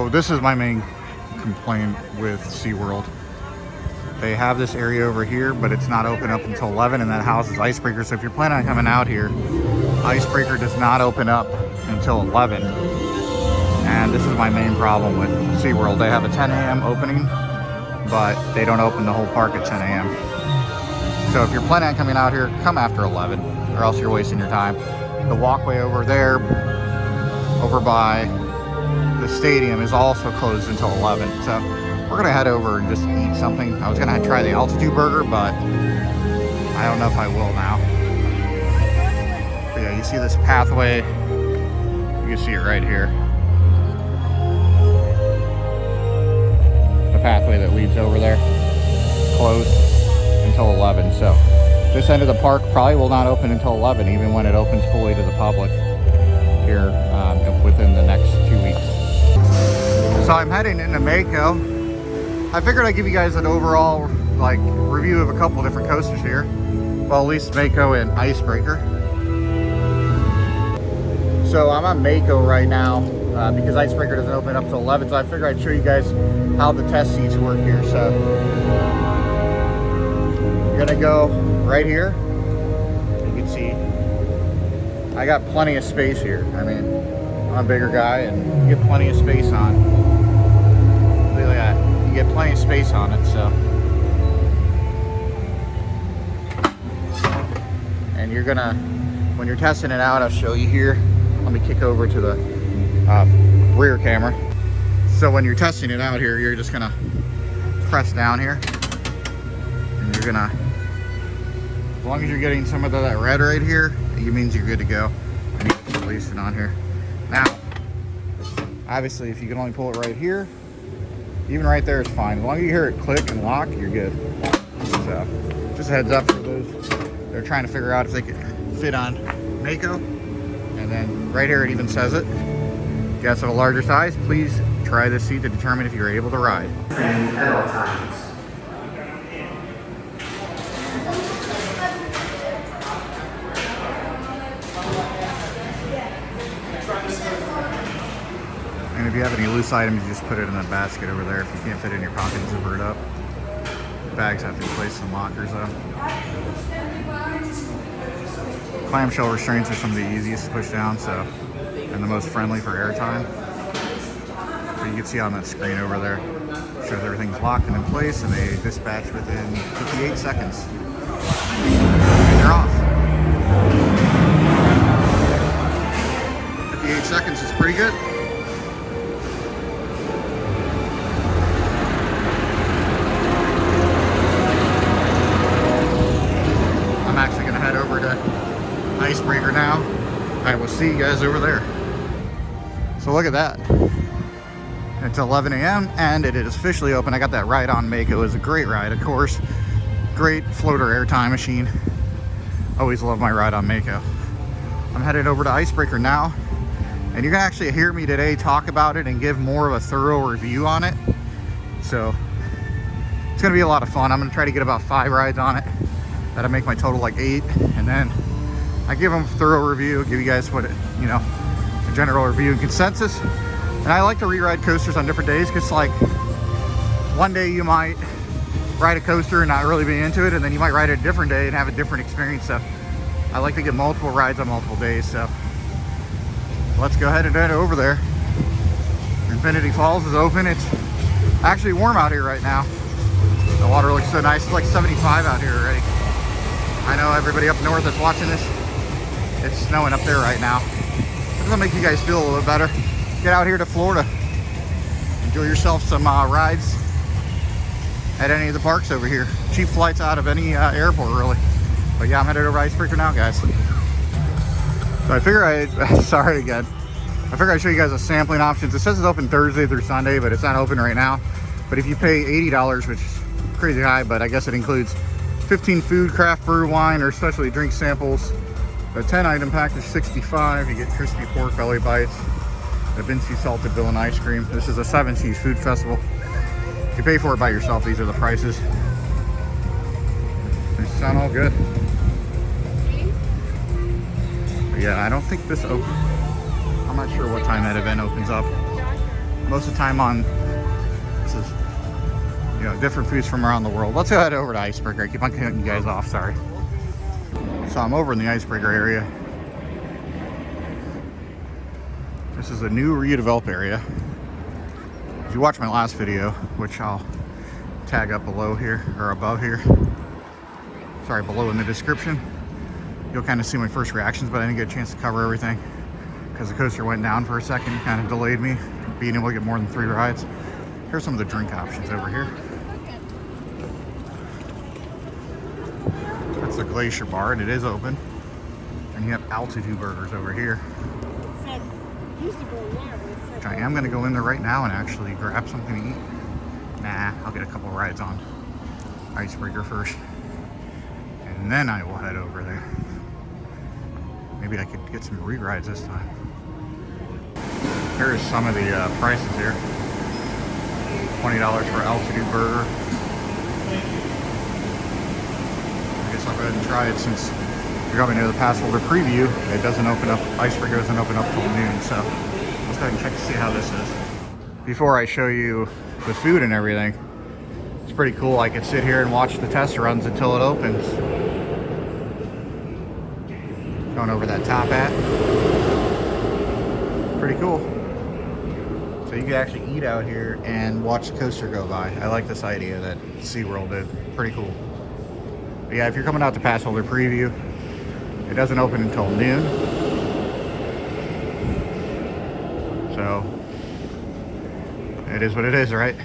So this is my main complaint with SeaWorld. They have this area over here, but it's not open up until 11, and that house is Icebreaker. So if you're planning on coming out here, Icebreaker does not open up until 11. And this is my main problem with SeaWorld. They have a 10 a.m. opening, but they don't open the whole park at 10 a.m. So if you're planning on coming out here, come after 11, or else you're wasting your time. The walkway over there, over by the stadium, is also closed until 11. So we're gonna head over and just eat something. I was gonna try the altitude burger, but I don't know if I will now. But yeah, you see this pathway, you can see it right here. The pathway that leads over there, closed until 11. So this end of the park probably will not open until 11, even when it opens fully to the public here within the next 2 weeks. So I'm heading into Mako. I figured I'd give you guys an overall review of a couple different coasters here. Well, at least Mako and Icebreaker. So I'm on Mako right now because Icebreaker doesn't open up till 11. So I figured I'd show you guys how the test seats work here. So you're gonna go right here. You can see I got plenty of space here. I mean, I'm a bigger guy and you get plenty of space on. Look at that. You get plenty of space on it, so. And you're gonna, when you're testing it out, I'll show you here. Let me kick over to the rear camera. So when you're testing it out here, you're just gonna press down here. And you're gonna, as long as you're getting some of that red right here, it means you're good to go. And you can release it on here. Now, obviously, if you can only pull it right here, even right there is fine. As long as you hear it click and lock, you're good. So, just a heads up for those. They're trying to figure out if they can fit on Mako. And then right here, it even says it. Guests of a larger size, please try this seat to determine if you're able to ride. And at all times. And if you have any loose items, you just put it in the basket over there. If you can't fit it in your pocket, zipper it up. Bags have to be placed in lockers though. Clamshell restraints are some of the easiest to push down, so, and the most friendly for airtime. So you can see on that screen over there, shows everything's locked and in place, and they dispatch within 58 seconds. And you're off. 58 seconds is pretty good. I'm actually gonna head over to Icebreaker now. I will see you guys over there. So look at that. It's 11 a.m. and it is officially open. I got that ride on Mako. It was a great ride, of course. Great floater airtime machine. Always love my ride on Mako. I'm headed over to Icebreaker now. And you're gonna actually hear me today talk about it and give more of a thorough review on it. So it's gonna be a lot of fun. I'm gonna try to get about 5 rides on it. That'll make my total like 8. And then I give them a thorough review, give you guys what, a general review and consensus. And I like to re-ride coasters on different days because like one day you might ride a coaster and not really be into it, and then you might ride it a different day and have a different experience. So I like to get multiple rides on multiple days. So let's go ahead and head over there. Infinity Falls is open. It's actually warm out here right now. The water looks so nice. It's like 75 out here already. I know everybody up north that's watching this, it's snowing up there right now. It's gonna make you guys feel a little better. Get out here to Florida. Enjoy yourself some rides at any of the parks over here. Cheap flights out of any airport, really. But yeah, I'm headed over to Icebreaker now, guys. So I figure sorry again. I figure I'd show you guys the sampling options. It says it's open Thursday through Sunday, but it's not open right now. But if you pay $80, which is crazy high, but I guess it includes 15 food, craft brew, wine, or specialty drink samples. The 10 item package is $65. You get crispy pork belly bites, the Vinci salted bill and ice cream. This is a 7 Seas food festival. If you pay for it by yourself, these are the prices. They sound all good. But yeah, I don't think this opens. I'm not sure what time that event opens up. most of the time on, this is, you know, different foods from around the world. Let's go head over to Icebreaker. I keep on cutting you guys off, sorry. So I'm over in the Icebreaker area. This is a new redeveloped area. If you watch my last video, which I'll tag up below here, or above here, sorry, below in the description, you'll kind of see my first reactions, but I didn't get a chance to cover everything because the coaster went down for a second, kind of delayed me being able to get more than 3 rides. Here's some of the drink options over here. That's the Glacier Bar, and it is open. And you have altitude burgers over here. Which I am going to go in there right now and actually grab something to eat. Nah, I'll get a couple rides on Icebreaker first. And then I will head over there. Maybe I could get some re-rides this time. Here's some of the prices here. $20 for altitude burger. I guess I'll go ahead and try it since you're coming near the pass holder preview. It doesn't open up, Icebreaker doesn't open up till noon, so let's go ahead and check to see how this is. Before I show you the food and everything, it's pretty cool. I could sit here and watch the test runs until it opens. Going over that top hat. Pretty cool. So you can actually eat out here and watch the coaster go by. I like this idea that SeaWorld did. Pretty cool. But yeah, if you're coming out to pass holder preview, it doesn't open until noon. So it is what it is, right?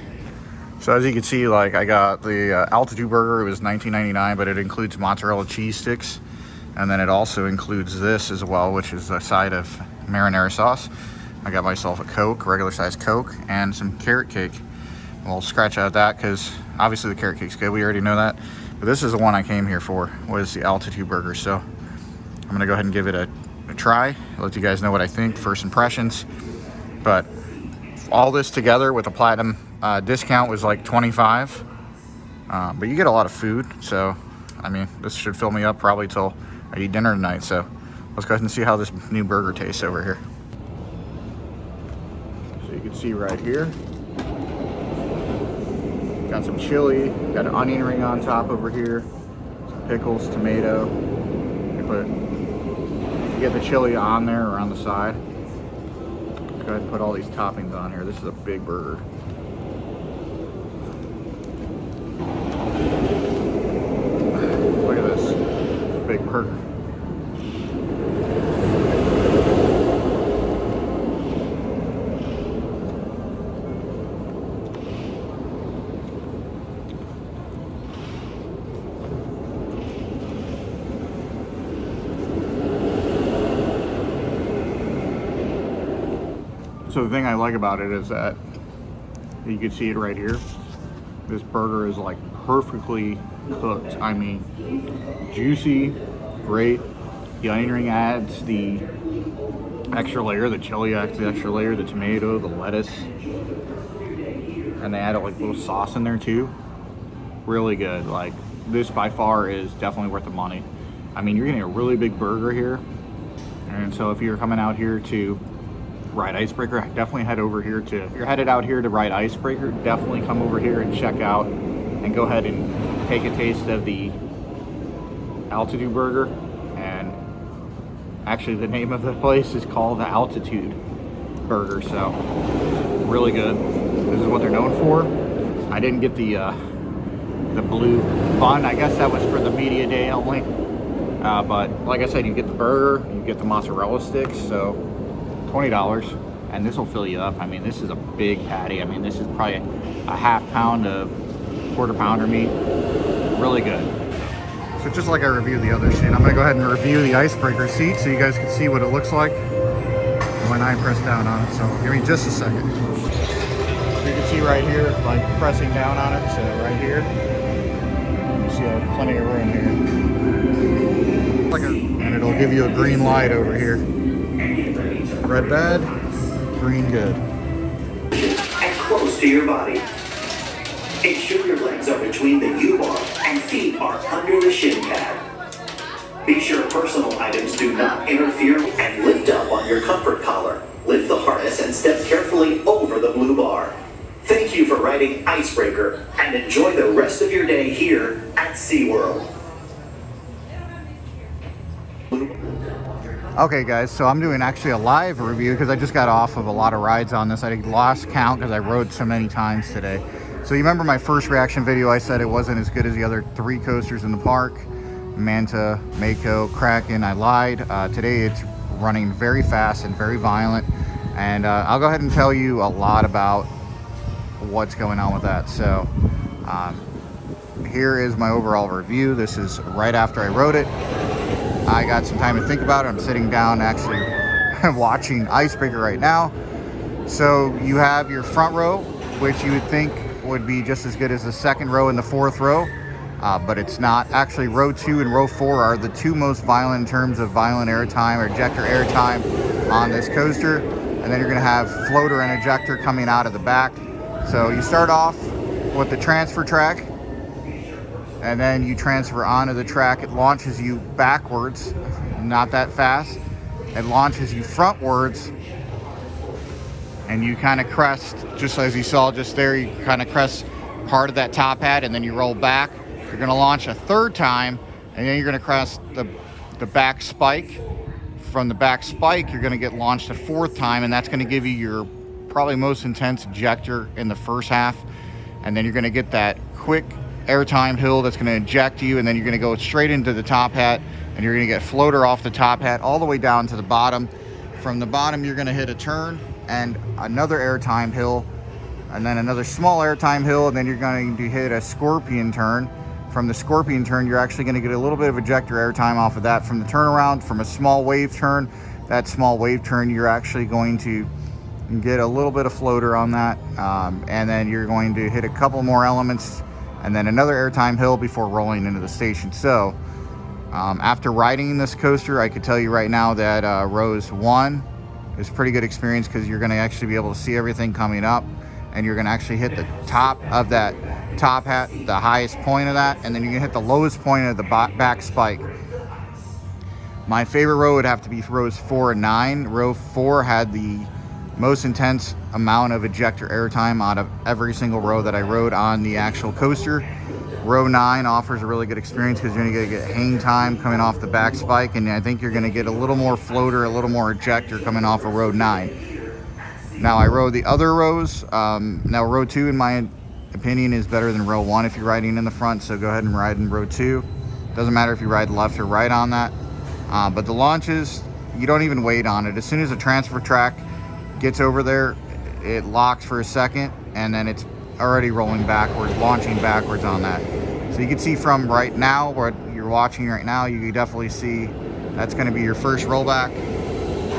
So as you can see, like, I got the altitude burger. It was $19.99, but it includes mozzarella cheese sticks. And then it also includes this as well, which is a side of marinara sauce. I got myself a Coke, regular size Coke, and some carrot cake. We'll scratch out that because obviously the carrot cake's good. We already know that. But this is the one I came here for, was the altitude burger. So I'm gonna go ahead and give it a try. I'll let you guys know what I think, first impressions. But all this together with a platinum discount was like $25. But you get a lot of food. So, I mean, this should fill me up probably till I eat dinner tonight. So let's go ahead and see how this new burger tastes over here. So you can see right here, got some chili, got an onion ring on top over here, some pickles, tomato. You get the chili on there or on the side. Let's go ahead and put all these toppings on here. This is a big burger. Look at this. It's a big burger. So the thing I like about it is that you can see it right here. This burger is like perfectly cooked. I mean, juicy, great. The onion ring adds the extra layer, the chili adds the extra layer, the tomato, the lettuce, and they add a like little sauce in there too. Really good. Like, this by far is definitely worth the money. I mean, you're getting a really big burger here, and so if you're coming out here to ride Icebreaker, definitely head over here to, if you're headed out here to ride Icebreaker, definitely come over here and check out and go ahead and take a taste of the altitude burger. And actually the name of the place is called the Altitude Burger, so really good. This is what they're known for. I didn't get the blue bun. I guess that was for the media day only, but like I said, you get the burger, you get the mozzarella sticks, so $20, and this will fill you up. I mean, this is a big patty. I mean, this is probably a half pound of quarter pounder meat. Really good. So just like I reviewed the other seat, I'm gonna go ahead and review the Icebreaker seat so you guys can see what it looks like when I press down on it. So give me just a second. So you can see right here, like pressing down on it, so right here, you see I have plenty of room here. And it'll give you a green light over here. Red bad, green good. And close to your body. Ensure your legs are between the U-bar and feet are under the shin pad. Be sure personal items do not interfere, and lift up on your comfort collar. Lift the harness and step carefully over the blue riding Icebreaker and enjoy the rest of your day here at SeaWorld. Okay guys, so I'm doing actually a live review because I just got off of a lot of rides on this. I lost count because I rode so many times today. So you remember my first reaction video, I said it wasn't as good as the other 3 coasters in the park. Manta, Mako, Kraken, I lied. Today it's running very fast and very violent. And I'll go ahead and tell you a lot about what's going on with that. So here is my overall review. This is right after I rode it. I got some time to think about it. I'm sitting down actually watching Icebreaker right now. So you have your front row, which you would think would be just as good as the second row and the fourth row, but it's not. Actually, row 2 and row 4 are the 2 most violent in terms of violent airtime or ejector airtime on this coaster. And then you're gonna have floater and ejector coming out of the back. So you start off with the transfer track, and then you transfer onto the track. It launches you backwards, not that fast. It launches you frontwards, and you kind of crest, just as you saw just there, you kind of crest part of that top hat, and then you roll back. You're gonna launch a third time, and then you're gonna crest the back spike. From the back spike, you're gonna get launched a 4th time, and that's gonna give you your probably most intense ejector in the first half. And then you're gonna get that quick airtime hill that's going to eject you, and then you're going to go straight into the top hat, and you're going to get floater off the top hat all the way down to the bottom. From the bottom, you're going to hit a turn and another airtime hill, and then another small airtime hill, and then you're going to hit a scorpion turn. From the scorpion turn, you're actually going to get a little bit of ejector airtime off of that. From the turnaround, from a small wave turn, that small wave turn, you're actually going to get a little bit of floater on that, and then you're going to hit a couple more elements, and then another airtime hill before rolling into the station. So after riding this coaster, I could tell you right now that rows 1 is pretty good experience, because you're going to actually be able to see everything coming up, and you're going to actually hit the top of that top hat, the highest point of that, and then you're going to hit the lowest point of the back spike. My favorite row would have to be rows 4 and 9. Row 4 had the most intense amount of ejector airtime out of every single row that I rode on the actual coaster. Row 9 offers a really good experience because you're going to get hang time coming off the back spike, and I think you're going to get a little more floater, a little more ejector coming off of row 9. Now I rode the other rows. Now row 2, in my opinion, is better than row 1 if you're riding in the front, so go ahead and ride in row 2. Doesn't matter if you ride left or right on that. But the launches, you don't even wait on it. As soon as the transfer track gets over there, it locks for a second, and then it's already rolling backwards, launching backwards on that. So you can see from right now, what you're watching right now, you can definitely see that's going to be your first rollback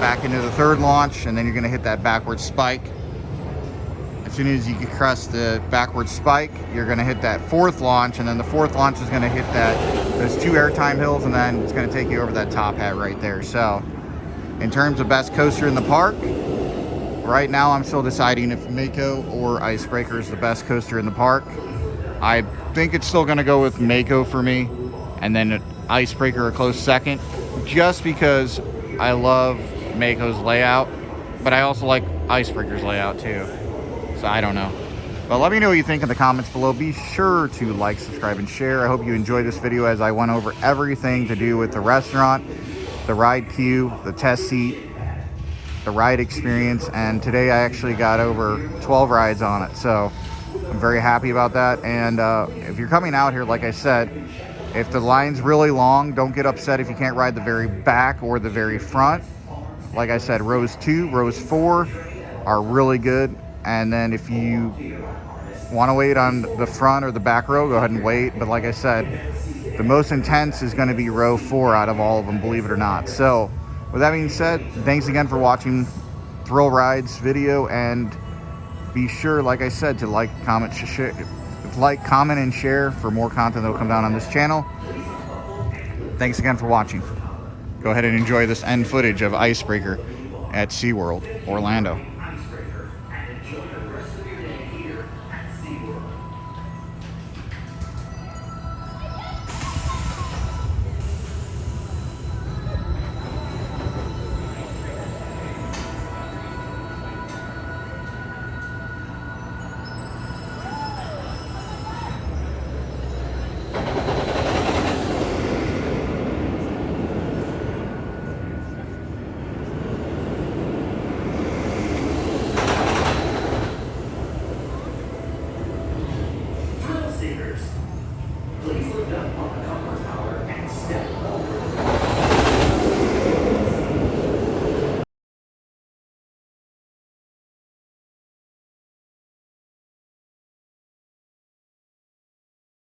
back into the 3rd launch, and then you're going to hit that backward spike. As soon as you can crest the backward spike, you're going to hit that 4th launch, and then the 4th launch is going to hit those 2 airtime hills, and then it's going to take you over that top hat right there. So in terms of best coaster in the park, right now I'm still deciding if Mako or Icebreaker is the best coaster in the park. I think it's still going to go with Mako for me, and then Icebreaker a close second, just because I love Mako's layout, but I also like Icebreaker's layout too. So I don't know. But let me know what you think in the comments below. Be sure to like, subscribe, and share. I hope you enjoyed this video as I went over everything to do with the restaurant, the ride queue, the test seat, the ride experience, and today I actually got over 12 rides on it, so I'm very happy about that. And if you're coming out here, like I said, if the line's really long, don't get upset if you can't ride the very back or the very front. Like I said, rows 2, rows 4 are really good, and then if you want to wait on the front or the back row, go ahead and wait. But like I said, the most intense is going to be row 4 out of all of them, believe it or not. So with that being said, thanks again for watching Thrill Rides video, and be sure, like I said, to like, comment, and share for more content that will come down on this channel. Thanks again for watching. Go ahead and enjoy this end footage of Icebreaker at SeaWorld Orlando.